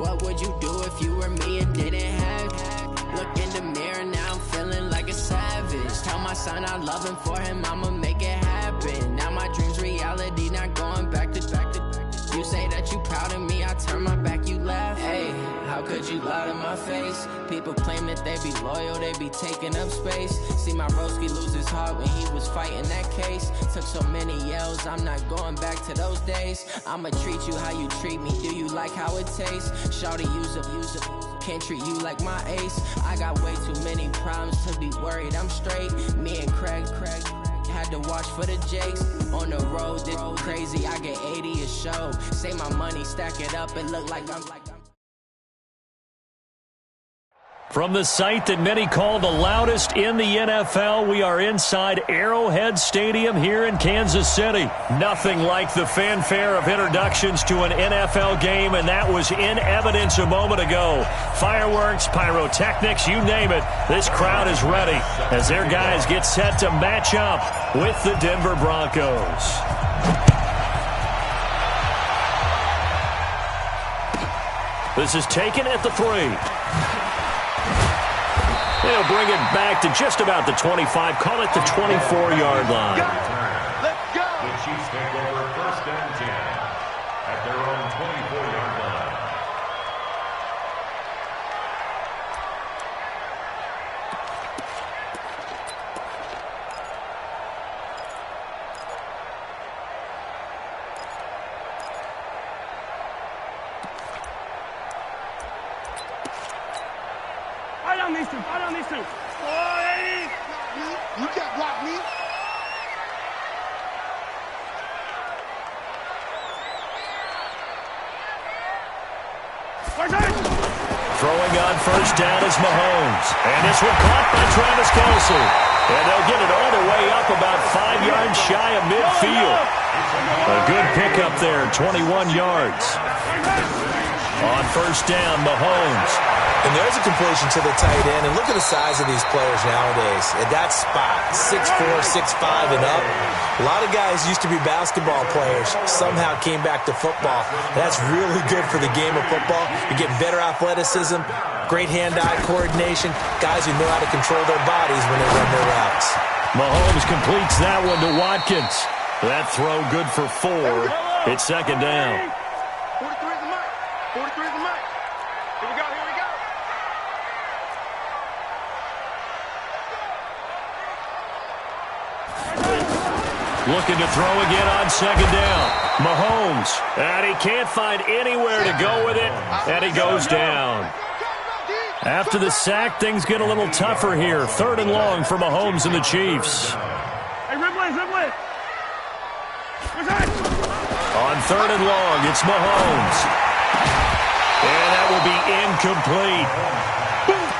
what would you do if you were me and didn't have it? Look in the mirror, now I'm feeling like a savage. Tell my son I love him, for him I'ma make it happen. Now my dream's reality, not going back to. You say that you proud of me, I turn my back, you laugh. Hey, how could you lie to my face? People claim that they be loyal, they be taking up space. See my broski lose his heart when he was fighting that case. Took so many yells, I'm not going back to those days. I'ma treat you how you treat me, do you like how it tastes? Shawty, use up, can't treat you like my ace. I got way too many problems to be worried, I'm straight. Me and Craig had to watch for the Jakes. On the road, this crazy, I get 80 a show. Say my money, stack it up, and look like I'm From the site that many call the loudest in the NFL, we are inside Arrowhead Stadium here in Kansas City. Nothing like the fanfare of introductions to an NFL game, and that was in evidence a moment ago. Fireworks, pyrotechnics, you name it. This crowd is ready as their guys get set to match up with the Denver Broncos. This is taken at the 3. They'll bring it back to just about the 25. Call it the 24-yard line. Let's go. The Chiefs take over 1st and 10 at their own 24-yard line. Fight on these two. Fight on these two. You can't block me. Throwing on 1st down is Mahomes. And this one caught by Travis Kelce. And they'll get it all the way up about 5 yards shy of midfield. A good pickup there, 21 yards. On 1st down, Mahomes. And there's a completion to the tight end. And look at the size of these players nowadays. At that spot, 6'4", 6'5", and up. A lot of guys used to be basketball players, somehow came back to football. That's really good for the game of football. You get better athleticism, great hand-eye coordination, guys who know how to control their bodies when they run their routes. Mahomes completes that one to Watkins. That throw good for 4. It's 2nd down. 43 is the mic. 43 is the mic. Here we go, here we go. Looking to throw again on 2nd down. Mahomes. And he can't find anywhere to go with it. And he goes down. After the sack, things get a little tougher here. 3rd and long for Mahomes and the Chiefs. Hey, Ripley. On 3rd and long, it's Mahomes. And that will be incomplete.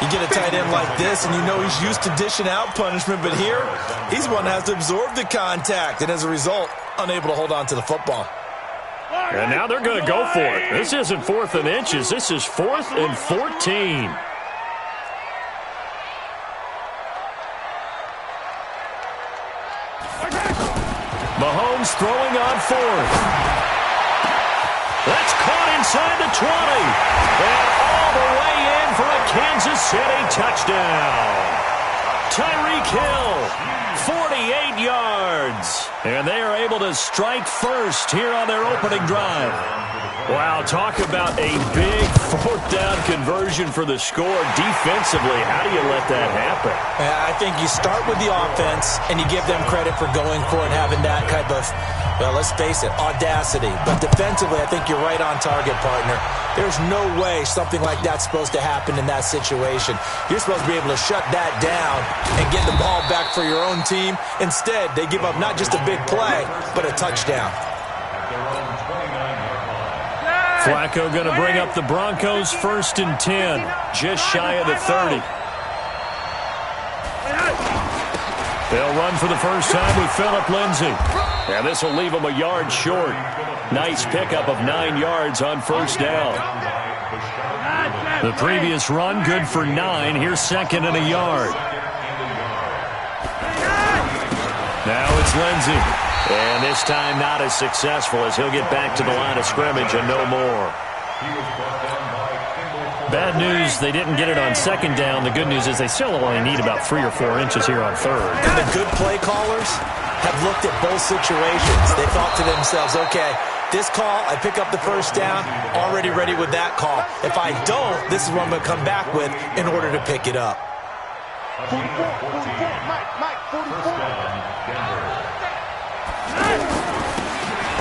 You get a tight end like this, and you know he's used to dishing out punishment, but here, he's one that has to absorb the contact, and as a result, unable to hold on to the football. And now they're going to go for it. This isn't 4th and inches. This is 4th and 14. Mahomes throwing on 4th. That's caught inside the 20. And all the way in for a Kansas City touchdown. Tyreek Hill, 48 yards. And they are able to strike first here on their opening drive. Wow, talk about a big 4th down conversion for the score. Defensively, how do you let that happen? I think you start with the offense, and you give them credit for going for it, having that type of, well, let's face it, audacity. But defensively, I think you're right on target, partner. There's no way something like that's supposed to happen in that situation. You're supposed to be able to shut that down and get the ball back for your own team. Instead, they give up not just a big play, but a touchdown. Flacco going to bring up the Broncos 1st and 10, just shy of the 30. They'll run for the first time with Phillip Lindsay. And this will leave them a yard short. Nice pickup of 9 yards on 1st down. The previous run, good for 9. Here's 2nd and a yard. Now it's Lindsay. And this time not as successful as he'll get back to the line of scrimmage and no more. He was brought down by Bad news, they didn't get it on second down. The good news is they still only need about 3 or 4 inches here on third. And the good play callers have looked at both situations. They thought to themselves, okay, this call, I pick up the first down, already ready with that call. If I don't, this is what I'm going to come back with in order to pick it up. 44, Mike, 44.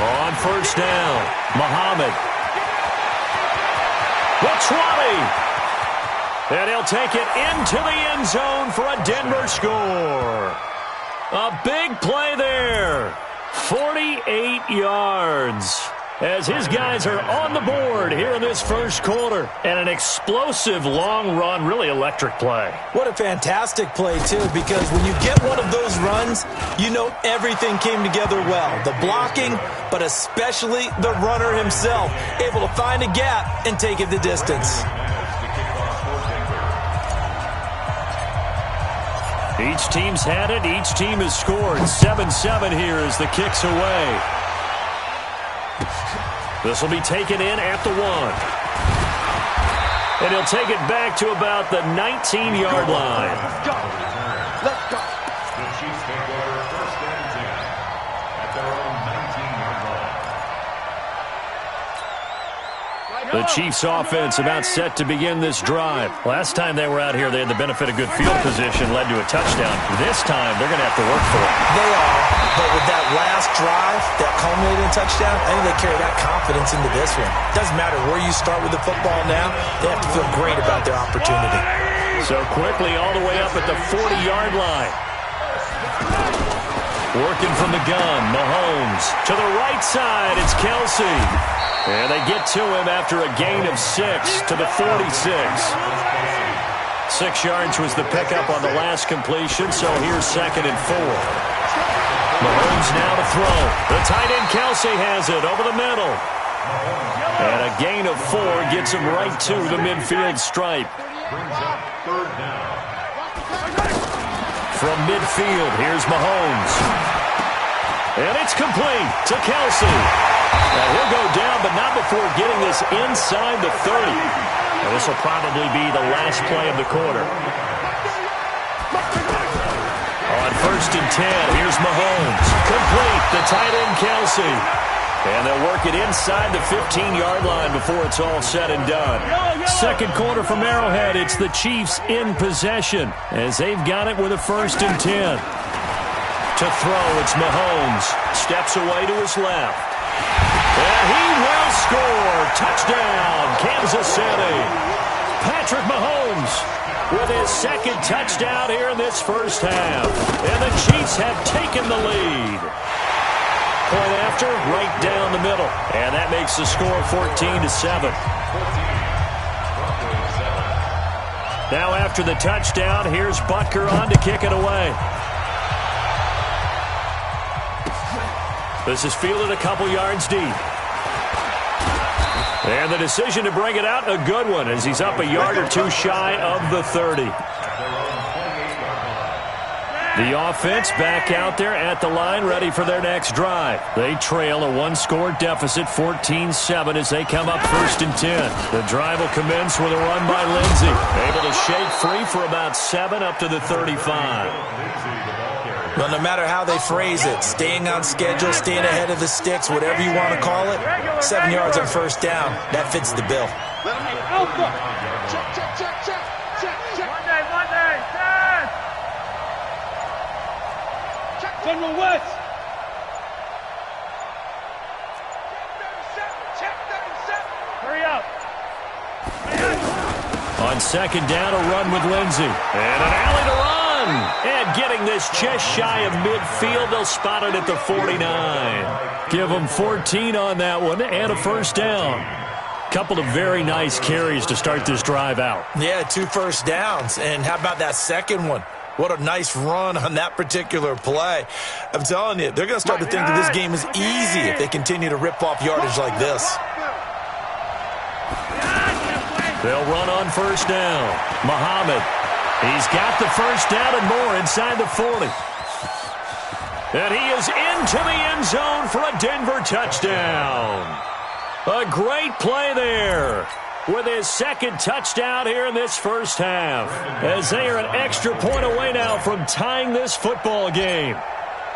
On first down, Muhammad. The 20. And he'll take it into the end zone for a Denver score. A big play there. 48 yards. As his guys are on the board here in this first quarter. And an explosive long run, really electric play. What a fantastic play, too, because when you get one of those runs, you know everything came together well. The blocking, but especially the runner himself, able to find a gap and take it the distance. Each team's had it. Each team has scored. 7-7 here as the kick's away. This will be taken in at the 1. And he'll take it back to about the 19-yard line. Let's go. The Chiefs take over first and 10 at their own 19-yard line. The Chiefs offense about set to begin this drive. Last time they were out here, they had the benefit of good field position, led to a touchdown. This time, they're going to have to work for it. They are, but with that last drive, that culminating touchdown, I think they carry that confidence into this one. Doesn't matter where you start with the football now, they have to feel great about their opportunity. So quickly all the way up at the 40-yard line. Working from the gun, Mahomes. To the right side, it's Kelsey. And they get to him after a gain of 6 to the 46. 6 yards was the pickup on the last completion, so here's 2nd and 4. Mahomes now to throw. The tight end Kelsey has it over the middle. And a gain of 4 gets him right to the midfield stripe. From midfield, here's Mahomes. And it's complete to Kelsey. Now he'll go down, but not before getting this inside the 30. Now this will probably be the last play of the quarter. On 1st and 10, here's Mahomes. Complete, the tight end Kelsey. And they'll work it inside the 15-yard line before it's all said and done. Second quarter from Arrowhead, it's the Chiefs in possession as they've got it with a 1st and 10. To throw, it's Mahomes. Steps away to his left. And he will score. Touchdown, Kansas City. Patrick Mahomes with his 2nd touchdown here in this first half. And the Chiefs have taken the lead. Point after, right down the middle. And that makes the score 14-7. Now after the touchdown, here's Butker on to kick it away. This is fielded a couple yards deep. And the decision to bring it out, a good one, as he's up a yard or 2 shy of the 30. The offense back out there at the line, ready for their next drive. They trail a 1-score deficit, 14-7, as they come up 1st and 10. The drive will commence with a run by Lindsey. Able to shake free for about 7 up to the 35. Well, no matter how they phrase it, staying on schedule, staying ahead of the sticks, whatever you want to call it, 7 yards on 1st down, that fits the bill. Alpha. Check. One day, Dad. General West. Check 37. Hurry up. On 2nd down, a run with Lindsey. And an alley to run. And getting this just shy of midfield, they'll spot it at the 49. Give them 14 on that one and a 1st down. Couple of very nice carries to start this drive out. Yeah, 2 first downs. And how about that second one? What a nice run on that particular play. I'm telling you, they're going to start to think that this game is easy if they continue to rip off yardage like this. They'll run on 1st down. Muhammad. He's got the 1st down and more inside the 40. And he is into the end zone for a Denver touchdown. A great play there. with his second touchdown here in this first half, as they are an extra point away now from tying this football game.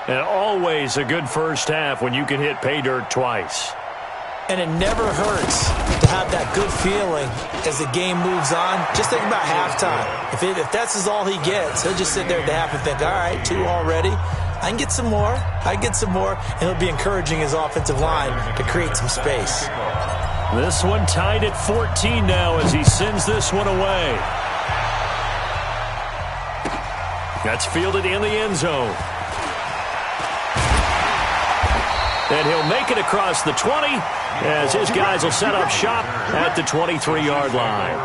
And always a good first half when you can hit pay dirt twice. And it never hurts to have that good feeling as the game moves on. Just think about halftime. If that's all he gets, he'll just sit there at the half and think, all right, 2 already. I can get some more. And he'll be encouraging his offensive line to create some space. This one tied at 14 now as he sends this one away. That's fielded in the end zone. And he'll make it across the 20 as his guys will set up shop at the 23-yard line.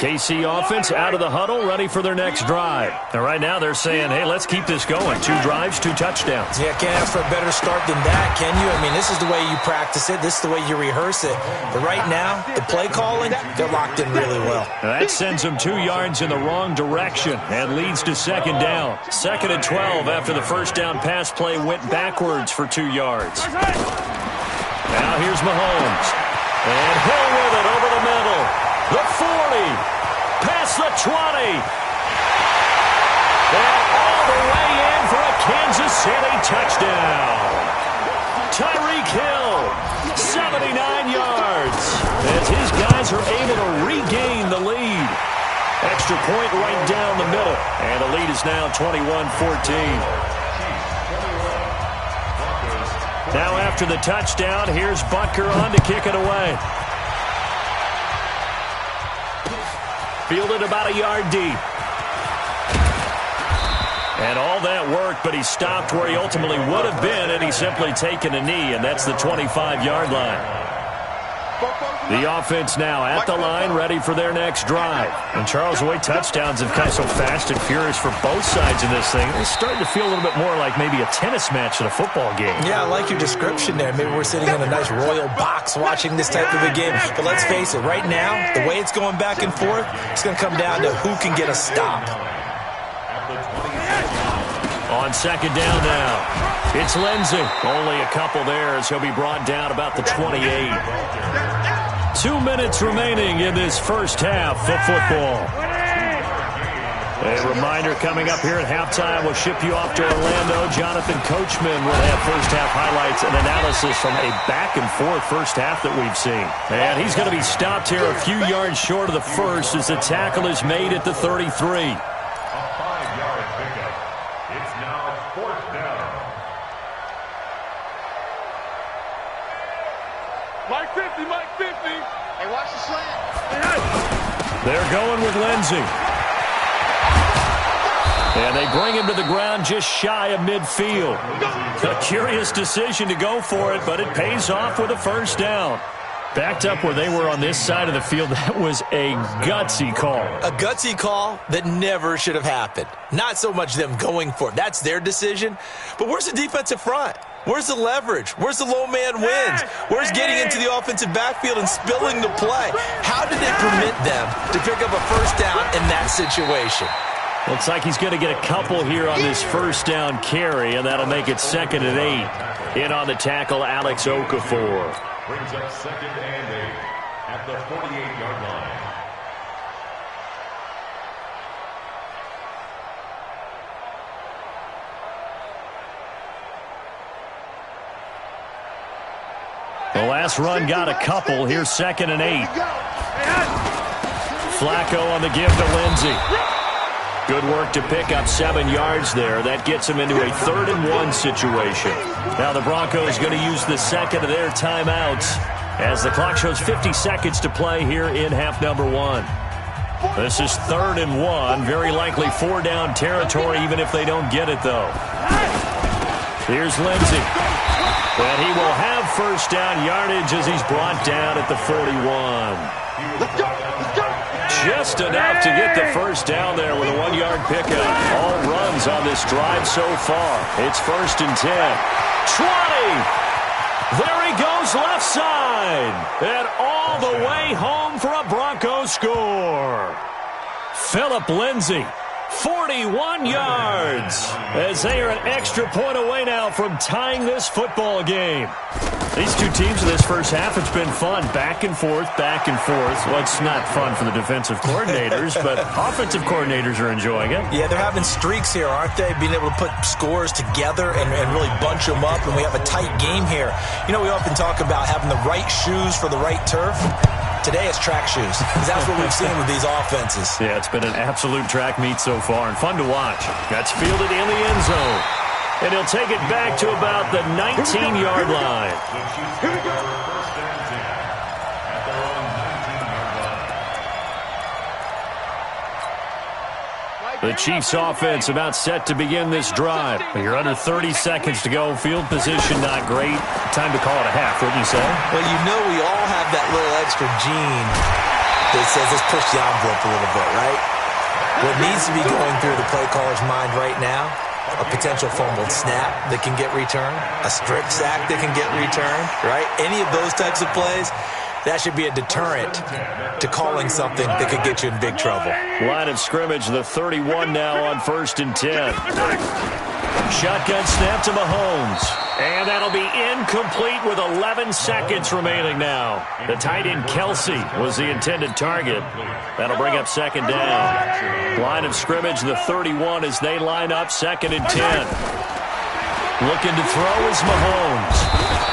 KC offense out of the huddle, ready for their next drive. And right now they're saying, hey, let's keep this going. 2 drives, 2 touchdowns. Yeah, can't ask for a better start than that, can you? I mean, this is the way you practice it. This is the way you rehearse it. But right now, the play calling, they're locked in really well. Now that sends them 2 yards in the wrong direction and leads to second down. 2nd and 12 after the first down pass play went backwards for 2 yards. Now here's Mahomes. And Hill with it over the middle. The 40, past the 20, and all the way in for a Kansas City touchdown. Tyreek Hill, 79 yards, as his guys are able to regain the lead. Extra point right down the middle, and the lead is now 21-14. Now after the touchdown, here's Butker on to kick it away. Fielded about a yard deep. And all that work, but he stopped where he ultimately would have been had he simply taken a knee, and that's the 25-yard line. The offense now at the line, ready for their next drive. And Charles, the way touchdowns have come so fast and furious for both sides in this thing, it's starting to feel a little bit more like maybe a tennis match than a football game. Yeah, I like your description there. Maybe we're sitting in a nice royal box watching this type of a game. But let's face it, right now, the way it's going back and forth, it's going to come down to who can get a stop. On second down now, it's Lindsey. Only a couple there as he'll be brought down about the 28. 2 minutes remaining in this first half of football. A reminder coming up here at halftime, we'll ship you off to Orlando. Jonathan Coachman will have first half highlights and analysis from a back-and-forth first half that we've seen. And he's going to be stopped here a few yards short of the first as the tackle is made at the 33. A 5-yard pickup. It's now 4th down. Mike 50, Mike 50. Hey, watch the slant. They're going with Lindsey. And they bring him to the ground just shy of midfield. A curious decision to go for it, but it pays off with a first down. Backed up where they were on this side of the field, that was a gutsy call. A gutsy call that never should have happened. Not so much them going for it. That's their decision. But where's the defensive front? Where's the leverage? Where's the low man wins? Where's getting into the offensive backfield and spilling the play? How did it permit them to pick up a first down in that situation? Looks like he's going to get a couple here on this first down carry, and that'll make it 2nd and 8. In on the tackle, Alex Okafor. Brings up 2nd and 8 at the 48-yard line. The last run got a couple. Here's 2nd and 8. Flacco on the give to Lindsey. Good work to pick up 7 yards there. That gets him into a 3rd and 1 situation. Now the Broncos going to use the second of their timeouts as the clock shows 50 seconds to play here in half number 1. This is 3rd and 1. Very likely 4-down territory even if they don't get it, though. Here's Lindsey. And he will have first down yardage as he's brought down at the 41. Just enough to get the first down there with a 1-yard pickup. All runs on this drive so far. It's 1st and 10. 20. There he goes left side. And all the way home for a Broncos score. Phillip Lindsay, 41 yards, as they are an extra point away now from tying this football game. These two teams in this first half, it's been fun. Back and forth, back and forth. Well, it's not fun for the defensive coordinators, but offensive coordinators are enjoying it. Yeah, they're having streaks here, aren't they? Being able to put scores together and really bunch them up, and we have a tight game here. You know, we often talk about having the right shoes for the right turf. Today it's track shoes, because that's what we've seen with these offenses. Yeah, it's been an absolute track meet so far, and fun to watch. That's fielded in the end zone. And he'll take it back to about the 19-yard line. Here we go. First and 10 at their own 19-yard line. The Chiefs offense about set to begin this drive. You're under 30 seconds to go. Field position not great. Time to call it a half, wouldn't you say? Well, you know we all have that little extra gene that says let's push the envelope a little bit, right? What needs to be going through the play caller's mind right now, a potential fumbled snap that can get returned, a strip sack that can get returned, right? Any of those types of plays, that should be a deterrent to calling something that could get you in big trouble. Line of scrimmage, the 31 now on 1st and 10. Shotgun snap to Mahomes. And that'll be incomplete with 11 seconds remaining now. The tight end Kelsey was the intended target. That'll bring up 2nd down. Line of scrimmage, the 31 as they line up 2nd and 10. Looking to throw is Mahomes.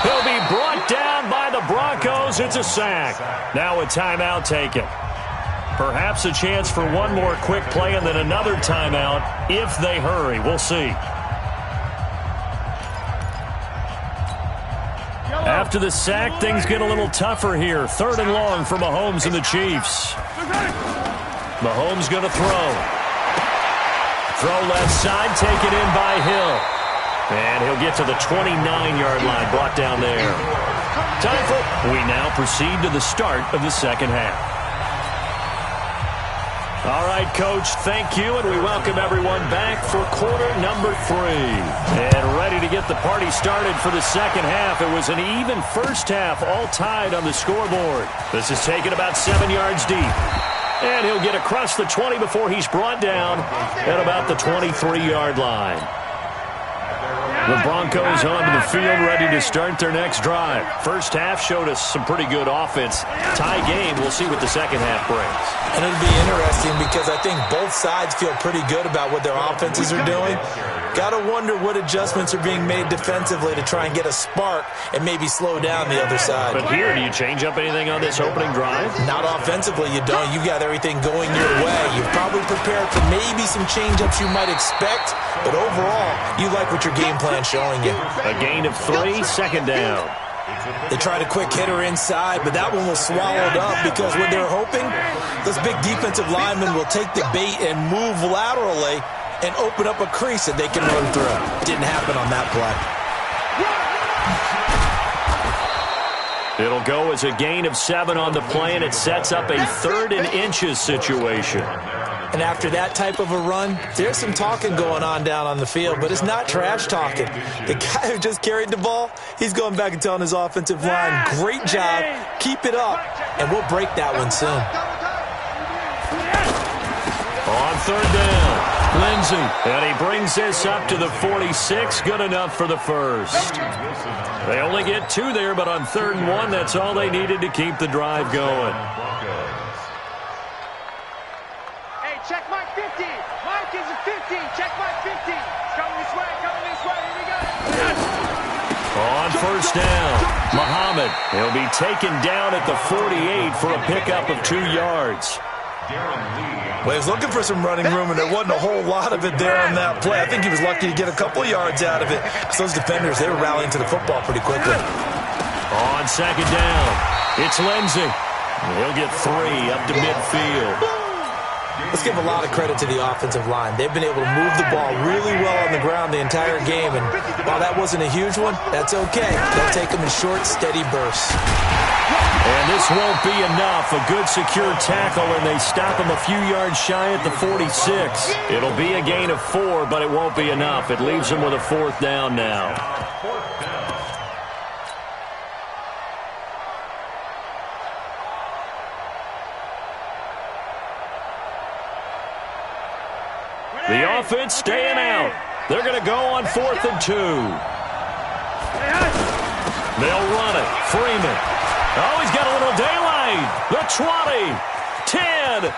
He'll be brought down by the Broncos. It's a sack. Now a timeout taken. Perhaps a chance for one more quick play and then another timeout if they hurry. We'll see. After the sack, things get a little tougher here. 3rd and long for Mahomes and the Chiefs. Mahomes going to throw. Throw left side, taken in by Hill. And he'll get to the 29-yard line, brought down there. Time for... We now proceed to the start of the second half. All right, Coach, thank you, and we welcome everyone back for quarter number 3. And ready to get the party started for the second half. It was an even first half, all tied on the scoreboard. This is taken about 7 yards deep. And he'll get across the 20 before he's brought down at about the 23-yard line. The Broncos onto the field, ready to start their next drive. First half showed us some pretty good offense. Tie game, we'll see what the second half brings. And it'll be interesting because I think both sides feel pretty good about what their offenses are doing. Got to wonder what adjustments are being made defensively to try and get a spark and maybe slow down the other side. But here, do you change up anything on this opening drive? Not offensively, you don't. You got everything going your way. You've probably prepared for maybe some change-ups you might expect, but overall, you like what your game plan's showing you. A gain of 3, 2nd down. They tried a quick hitter inside, but that one was swallowed up because what they're hoping, those big defensive linemen will take the bait and move laterally and open up a crease that they can run through. Didn't happen on that play. It'll go as a gain of 7 on the play, and it sets up a 3rd and inches situation. And after that type of a run, there's some talking going on down on the field, but it's not trash talking. The guy who just carried the ball, he's going back and telling his offensive line, great job, keep it up, and we'll break that one soon. On 3rd down, Lindsay, and he brings this up to the 46, good enough for the first. They only get 2 there, but on 3rd and 1, that's all they needed to keep the drive going. Check Mike 50. Mike is a 50. Check Mike 50. Coming this way. Coming this way. Here we go. On 1st down, Muhammad. He'll be taken down at the 48 for a pickup of 2 yards. Well, he was looking for some running room, and there wasn't a whole lot of it there on that play. I think he was lucky to get a couple of yards out of it. So those defenders, they were rallying to the football pretty quickly. On 2nd down, it's Lindsay. He'll get 3 up to midfield. Let's give a lot of credit to the offensive line. They've been able to move the ball really well on the ground the entire game, and while that wasn't a huge one, that's okay. They'll take them in short, steady bursts. And this won't be enough. A good secure tackle, and they stop him a few yards shy at the 46. It'll be a gain of 4, but it won't be enough. It leaves them with a 4th down now. The offense staying out. They're going to go on 4th and 2. They'll run it. Freeman. Oh, he's got a little daylight. The 20. 10.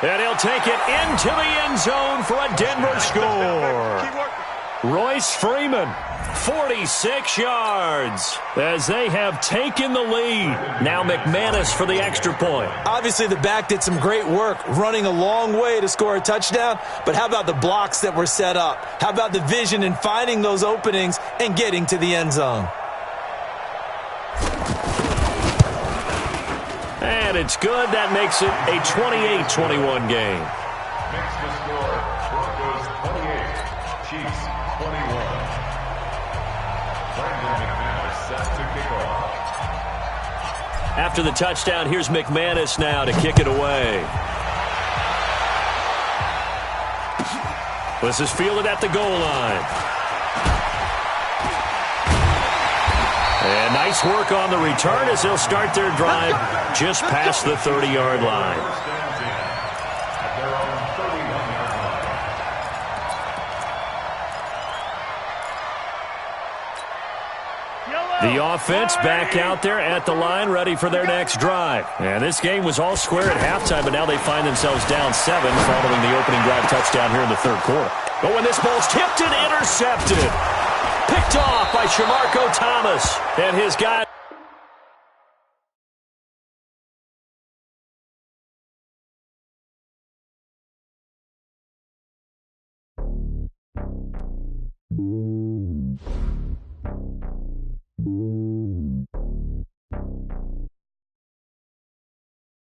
And he'll take it into the end zone for a Denver score. Royce Freeman, 46 yards as they have taken the lead. Now McManus for the extra point. Obviously, the back did some great work running a long way to score a touchdown, but how about the blocks that were set up? How about the vision and finding those openings and getting to the end zone? And it's good. That makes it a 28-21 game. Makes the score Broncos 28, Chiefs 21. Brandon McManus set to kick off. After the touchdown, here's McManus now to kick it away. This is fielded at the goal line. And nice work on the return as they'll start their drive just past the 30-yard line. The offense back out there at the line, ready for their next drive. And this game was all square at halftime, but now they find themselves down 7 following the opening drive touchdown here in the third quarter. Oh, and this ball's tipped and intercepted. Picked off by Shamarko Thomas and his guy.